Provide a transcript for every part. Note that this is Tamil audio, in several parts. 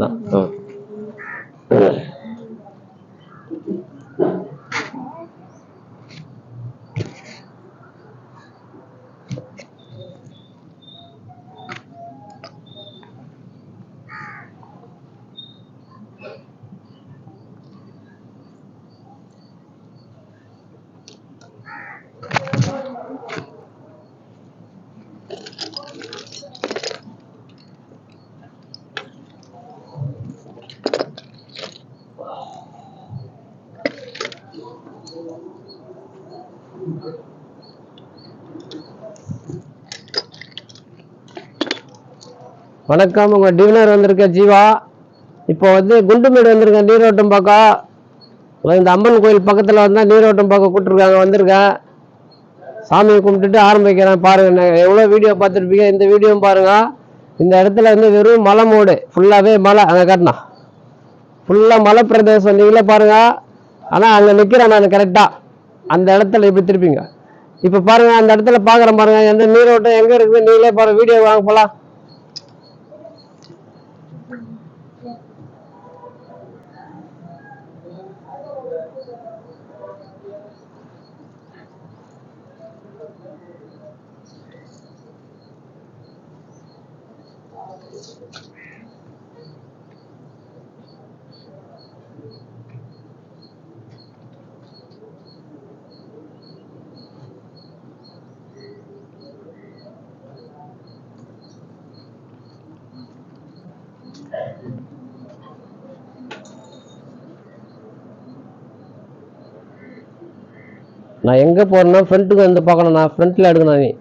அதான். வணக்கம், உங்க டிவினர் வந்திருக்க ஜீவா. இப்போ வந்து குண்டுமேடு வந்திருக்கேன், நீரோட்டம் பக்கம். இந்த அம்மன் கோயில் பக்கத்துல வந்தா நீரோட்டம் பக்கம் கூப்பிட்டுருக்காங்க, வந்திருக்கேன். சாமியை கும்பிட்டுட்டு ஆரம்பிக்கிறேன். பாருங்க, எவ்வளவு வீடியோ பார்த்துருப்பீங்க, இந்த வீடியோவும் பாருங்க. இந்த இடத்துல வந்து வெறும் மலை மூடு, ஃபுல்லாவே மலை. அங்க காட்டணும், ஃபுல்லா மலை பிரதேசம். நீங்களே பாருங்க. ஆனா அங்க நிக்கிறேன் நான் கரெக்டா அந்த இடத்துல. இப்படி திருப்பிங்க. இப்ப பாருங்க, அந்த இடத்துல பாக்குறேன் பாருங்க, எந்த நீரோட்டம் எங்க இருக்குது நீங்களே பாருங்க. வீடியோ வாங்க போலாம். நான் எங்க போறேன்னா ஃப்ரண்ட்டுக்கு வந்து பார்க்கணும். நான் ஃப்ரண்ட்ல எடுக்கணும். நீ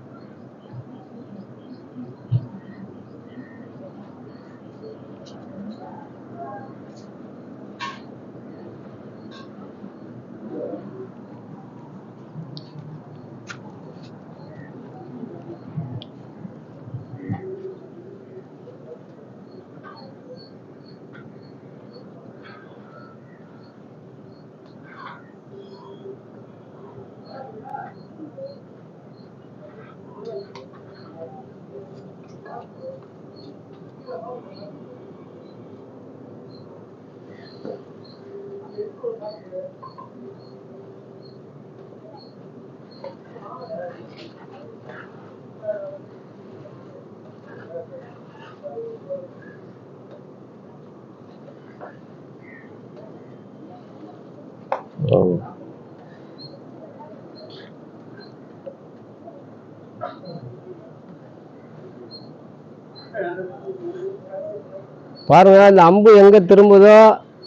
பாருங்க, இந்த அம்பு எங்க திரும்புதோ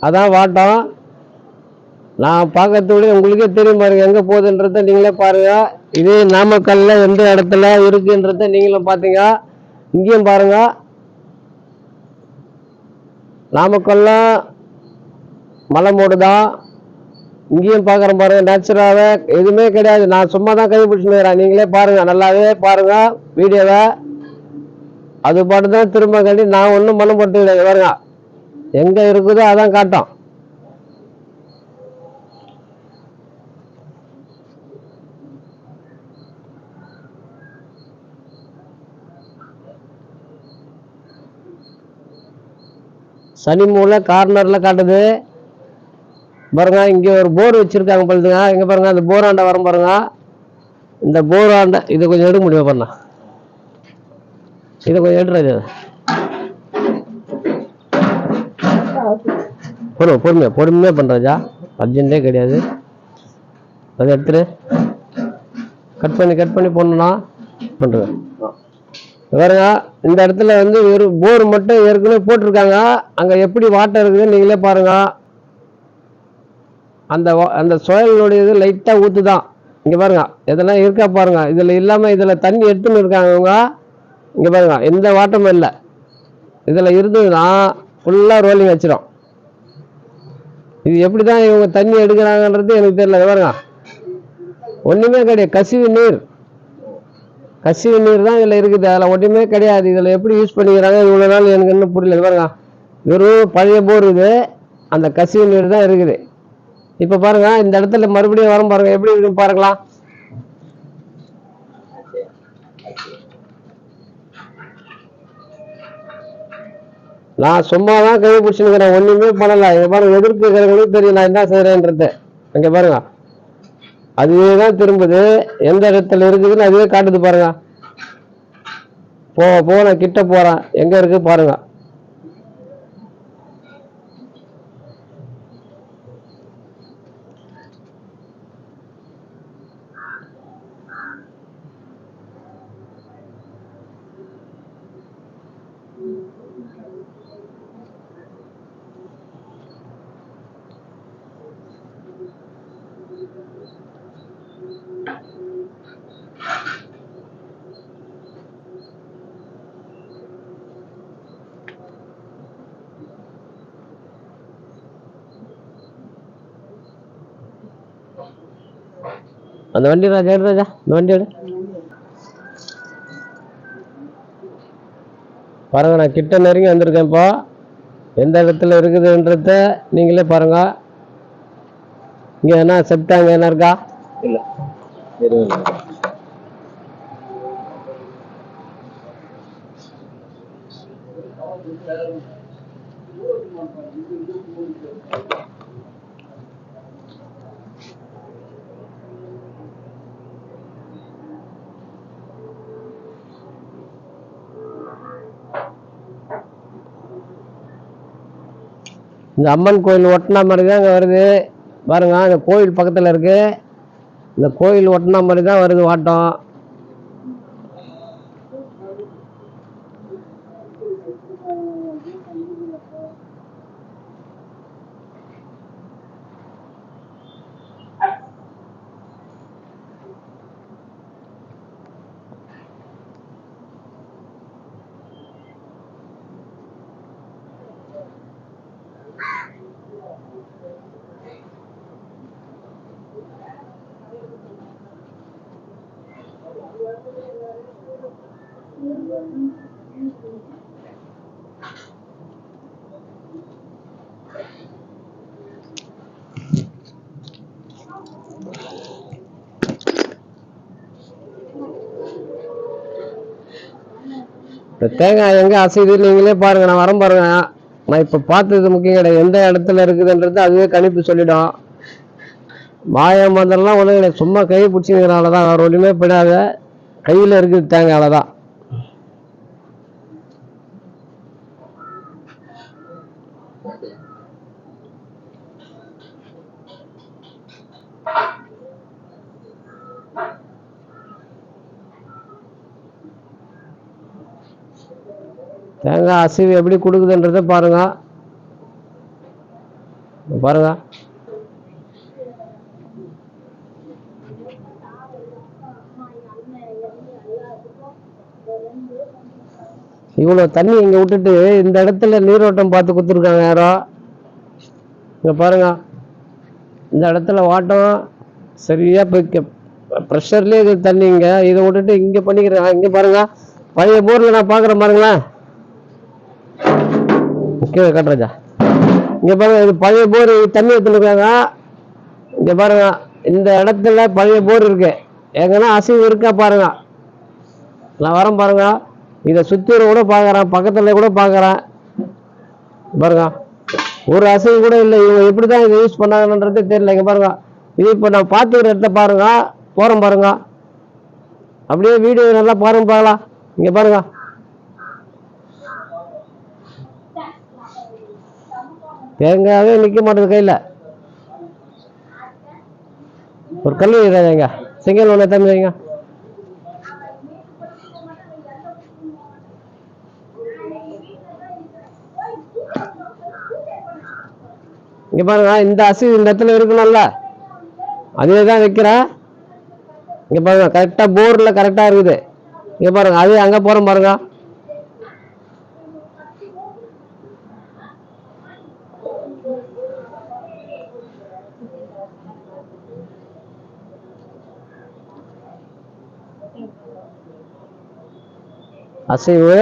அதான் வாட்டம். நான் பார்க்கறதோட உங்களுக்கே தெரியும் பாருங்க, எங்க போகுதுன்றத நீங்களே பாருங்க. இது நாமக்கல்ல எந்த இடத்துல இருக்குன்றத நீங்களும் பாத்தீங்க. இங்கேயும் பாருங்க, நாமக்கல்ல மலை மூடுதான். இங்கேயும் பாக்குறேன் பாருங்க. நேச்சுரலாவே எதுவுமே கிடையாது. நான் சும்மா தான் கை பிடிச்சுக்கிறேன். நீங்களே பாருங்க, நல்லாவே பாருங்க வீடியோவை. அது பாட்டுதான் திரும்ப கட்டி. நான் ஒன்றும் மனம் போட்டு கிடையாது. பாருங்க, எங்க இருக்குதோ அதான் காட்டும். சனி மூலை கார்னர்ல காட்டுது பாருங்க. இங்க ஒரு போர் வச்சிருக்காங்க பழுதுங்க. இங்க பாருங்க, அந்த போர் ஆண்ட வரும் பாருங்க. இந்த போர் ஆண்ட இதை கொஞ்சம் எடுக்க முடியும் பாருங்க. இதை கொஞ்சம் எடுறது பொறுமையா பொறுமையா பண்றதா, அர்ஜென்டே கிடையாது. அதை எடுத்துட்டு கட் பண்ணி போடணும்னா பண்றது பாருங்க. இந்த இடத்துல வந்து ஒரு போர் மட்டும் ஏற்கனவே போட்டிருக்காங்க. அங்க எப்படி வாட்டர் இருக்குதுன்னு நீங்களே பாருங்க. அந்த அந்த சோயலுடைய இது லைட்டா ஊத்துதான். இங்க பாருங்க, இதெல்லாம் இருக்கா பாருங்க. இதுல இல்லாம இதுல தண்ணி எடுத்துன்னு இருக்காங்க இவங்க. இங்க பாருங்க, எந்த வாட்டமும் இல்லை. இதுல இருந்ததுன்னா ஃபுல்லா ரோலிங் வச்சிடும். இது எப்படிதான் இவங்க தண்ணி எடுக்கிறாங்கன்றது எனக்கு தெரியல. பாருங்க, ஒண்ணுமே கிடையாது. கசிவு நீர் தான் இதுல இருக்குது. அதில் ஒன்றுமே கிடையாது. இதுல எப்படி யூஸ் பண்ணிக்கிறாங்க இவ்வளவு நாள் எனக்கு இன்னும் புரியல. பாருங்க, வெறும் பழைய போர் இது. அந்த கசிவு நீர் தான் இருக்குது. இப்ப பாருங்க, இந்த இடத்துல மறுபடியும் வரும் பாருங்க, எப்படி இருக்கு பாருங்களா. நான் சும்மா தான் கை பிடிச்சுக்கிறேன், ஒண்ணுமே பண்ணல. இங்க பாருங்க, எதிர்ப்பு இருக்கிறவங்களுக்கு தெரியும் நான் என்ன செய்யறேன்றது. இங்க பாருங்க, அதுவே தான் திரும்புது. எந்த இடத்துல இருக்குதுன்னு அதுவே காட்டுது பாருங்க. நான் கிட்ட போறேன், எங்க இருக்கு பாருங்க. அந்த வண்டி ராஜா எடு ராஜா, இந்த வண்டி எடு. பாருங்க, நான் கிட்ட நெருங்கி வந்திருக்கேன். இப்போ எந்த இடத்துல இருக்குதுன்றத நீங்களே பாருங்க. இங்க என்ன செப்டாங்க என்ன இருக்கா? இல்ல, எதுவும் இல்லை. இந்த அம்மன் கோயில் ஒட்டினா மாதிரி தான் இங்கே வருது பாருங்க. இந்த கோயில் பக்கத்தில் இருக்கு. இந்த கோயில் ஒட்டினா மாதிரி தான் வருது வாட்டம். இந்த தேங்காய் எங்க அசைது நீங்களே பாருங்க. நான் வரேன் பாருங்க. நான் இப்ப பார்த்தது முக்கியம் கிடையாது, எந்த இடத்துல இருக்குதுன்றது அதுவே கணிப்பு சொல்லிடும். மாயம் மந்திரம்லாம் ஒன்றும் கிடையாது, சும்மா கை பிடிச்சிங்கிறனால தான், வேற ஒன்றுமே போயிடாத. கையில் இருக்குது தேங்காய் தான். தேங்காய் அசைவு எப்படி கொடுக்குதுன்றத பாருங்க. பாருங்க, இவ்வளவு தண்ணி இங்க விட்டுட்டு இந்த இடத்துல நீரோட்டம் பார்த்து கொடுத்துருக்காங்க யாரோ. இங்க பாருங்க, இந்த இடத்துல வாட்டம் சரியா ப்ரெஷர்லயே இது தண்ணி. இங்க இதை விட்டுட்டு இங்க பண்ணிக்கிறேன். இங்க பாருங்க, பழைய போர்ல நான் பாக்குறேன் பாருங்களேன். ஓகே கட்டுறாஜா, இங்க பாருங்க, இது பழைய போர் தண்ணி எடுத்துருக்காங்க. இங்க பாருங்க, இந்த இடத்துல பழைய போர் இருக்கு. எங்கன்னா அசைவு இருக்கா பாருங்க. நான் வரேன் பாருங்க. இதை சுத்தி கூட பாக்குறேன், பக்கத்துல கூட பாக்குறேன் பாருங்க. ஒரு அசைவு கூட இல்லை. இவங்க எப்படிதான் இதை யூஸ் பண்ணாங்கன்றது தெரியல. இங்க பாருங்க, இது இப்ப நான் பார்த்துக்கிற இடத்த பாருங்க. போறோம் பாருங்க, அப்படியே வீடியோ நல்லா பாருங்க பார்க்கலாம். இங்க பாருங்க, தேங்காவே நிக்க மாட்டேது கையில. ஒரு கல் வைங்க, செங்கல் ஒண்ணு தம்பி வைங்க. இங்க பாருங்க, இந்த அசைவு இந்த இடத்துல இருக்கணும்ல, அதே தான் வைக்கிறேன். இங்க பாருங்க, கரெக்டா போர்ல கரெக்டா இருக்குது. இங்க பாருங்க, அதே அங்க போறோம் பாருங்க. அசைவு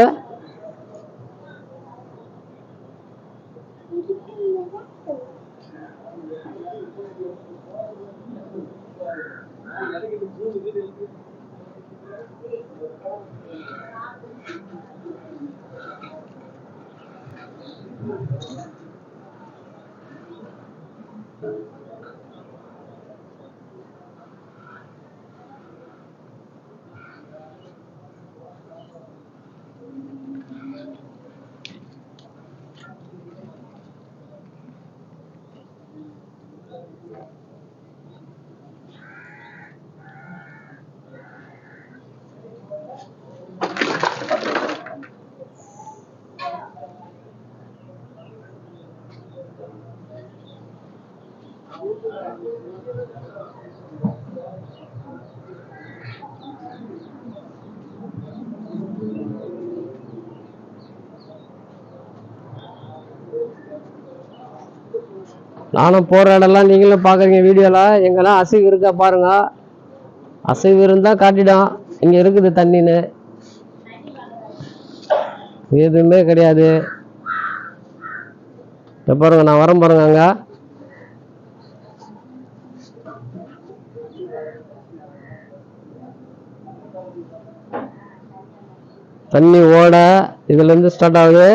நானும் போற இடம்லாம் நீங்களும் பாக்குறீங்க வீடியோல, எங்கெல்லாம் அசைவு இருக்கா பாருங்க. அசைவு இருந்தா காட்டிடும் இங்க இருக்குது தண்ணின்னு. எதுவுமே கிடையாது. பாருங்க நான் வரேன் பாருங்க. அங்க தண்ணி ஓட இதுல இருந்து ஸ்டார்ட் ஆகுது.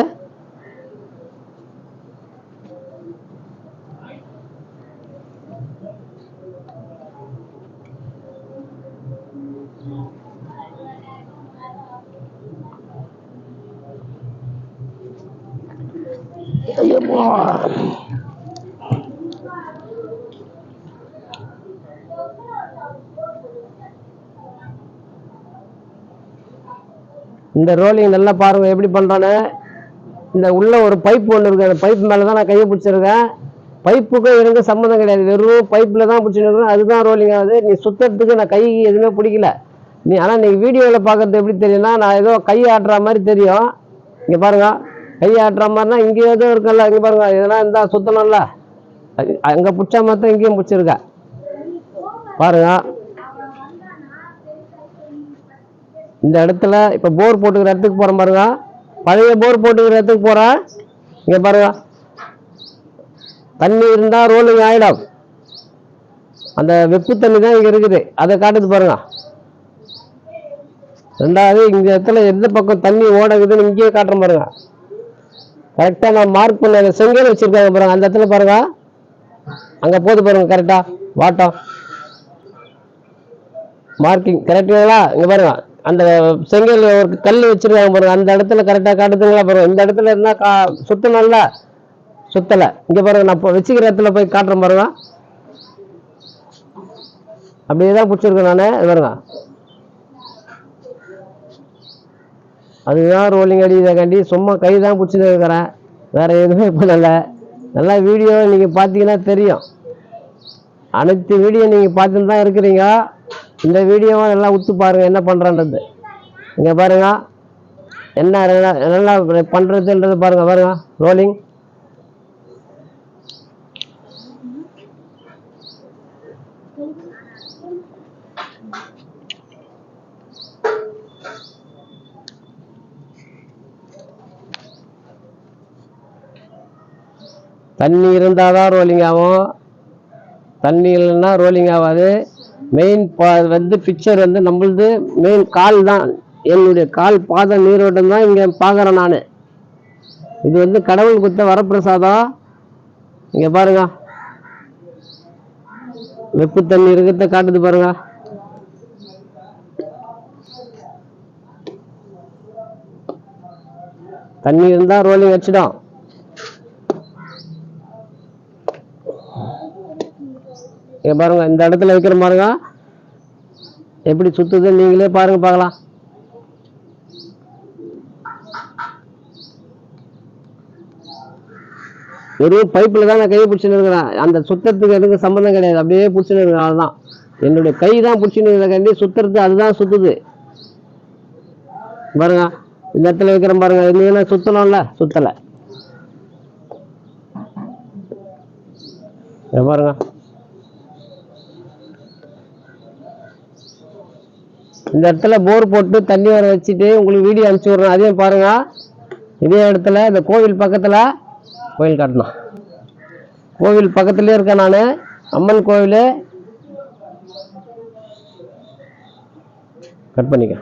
இந்த ரோலிங் நல்லா பாருங்க எப்படி பண்றானே. இந்த உள்ள ஒரு பைப் ஒன்று இருக்கு, அந்த பைப் மேலதான் நான் கையை பிடிச்சிருக்கேன். பைப்புக்கும் எனக்கு சம்மந்தம் கிடையாது, வெறும் பைப்ல தான் பிடிச்சிருக்கேன். அதுதான் ரோலிங் ஆகுது. நீ சுத்தத்துக்கு நான் கை எதுவுமே பிடிக்கல. ஆனா நீ வீடியோல பாக்குறது எப்படி தெரியும்னா, நான் ஏதோ கை ஆட்டுற மாதிரி தெரியும். இங்க பாருங்க, கை ஆட்டுற மாதிரினா இங்க ஏதோ இருக்குல்ல, இங்க பாருங்க, இதெல்லாம் இருந்தா சுத்தணும்ல. அங்க பிடிச்சா மாத்தான் இங்கேயும் பிடிச்சிருக்க பாருங்க. இந்த இடத்துல இப்ப போர் போட்டுக்கிற இடத்துக்கு போறேன் பாருங்க. பழைய போர் போட்டுக்கிற இடத்துக்கு போறேன். இங்க பாருங்க, தண்ணி இருந்தா ரோலிங் ஆயிடும். அந்த வெப்பு தண்ணி தான் இங்க இருக்குது, அதை காட்டுது பாருங்க. ரெண்டாவது இந்த இடத்துல எந்த பக்கம் தண்ணி ஓடுதுன்னு இங்கேயே காட்டுற பாருங்க. கரெக்டா நான் மார்க் பண்ண செங்கல் வச்சிருக்காங்க பாருங்க, அந்த இடத்துல பாருங்க. அங்க போது பாருங்க, கரெக்டா வாட்டம் மார்க்கிங் கரெக்டுங்களா. இங்க பாருங்க, அந்த செங்கல் ஒரு கல் வச்சிருக்காங்க பாருங்க, அந்த இடத்துல கரெக்டா காட்டுதுங்களா பாருங்க. இந்த இடத்துல இருந்தா சுத்தணும்ல, சுத்தல. இங்க பாருங்க, நான் வச்சுக்கிற இடத்துல போய் காட்டுறேன் பாருங்க. அப்படியேதான் பிடிச்சிருக்கேன் நானு. பாருங்க, அதுதான் ரோலிங் அடிக்காண்டி சும்மா கை தான் பிடிச்சிட்டு இருக்கிறேன், வேற எதுவுமே பண்ணல. நல்லா வீடியோ நீங்க பாத்தீங்கன்னா தெரியும். அனைத்து வீடியோ நீங்க பார்த்துட்டு தான் இருக்கிறீங்க. இந்த வீடியோவை நல்லா உத்து பாருங்க என்ன பண்றன்றது. இங்க பாருங்க என்ன நல்லா பண்றதுன்றது பாருங்க. பாருங்க ரோலிங். தண்ணி இருந்தாதான் ரோலிங் ஆகும், தண்ணி இல்லைன்னா ரோலிங் ஆகாது. மெயின் வந்து பிக்சர் வந்து நம்மளது மெயின் கால் தான். என்னுடைய கால் பாத நீரோட்டம் தான் இங்க பாக்குறேன் நானு. இது வந்து கடவுள் கொடுத்த வரப்பிரசாதம். இங்க பாருங்க, வெப்பு தண்ணி இருக்கிறத காட்டுது பாருங்க. தண்ணி இருந்தா ரோலிங் வச்சிடும். இங்க பாருங்க, இந்த இடத்துல வைக்கிற பாருங்க எப்படி சுத்துது, நீங்களே பாருங்க பார்க்கலாம். ஒரு பைப்பில் தான் நான் கையை பிடிச்சின்னு இருக்கிறேன். அந்த சுத்தத்துக்கு எனக்கு சம்மந்தம் கிடையாது, அப்படியே பிடிச்சின்னு இருக்கிறேன். அதுதான் என்னுடைய கை தான் பிடிச்சின்னு இருக்கிற சுத்துறது, அதுதான் சுத்துது பாருங்க. இந்த இடத்துல வைக்கிறேன் பாருங்க, நீங்க சுத்தணும்ல, சுத்தலை. பாருங்க, இந்த இடத்துல போர் போட்டு தண்ணி வர வச்சுட்டு உங்களுக்கு வீடியோ அனுப்பிச்சு விடுறேன், அதையும் பாருங்க. இதே இடத்துல இந்த கோவில் பக்கத்துல, கோவில் காட்டணும், கோவில் பக்கத்துலயே இருக்கேன் நானு. அம்மன் கோவில் கட் பண்ணிக்க.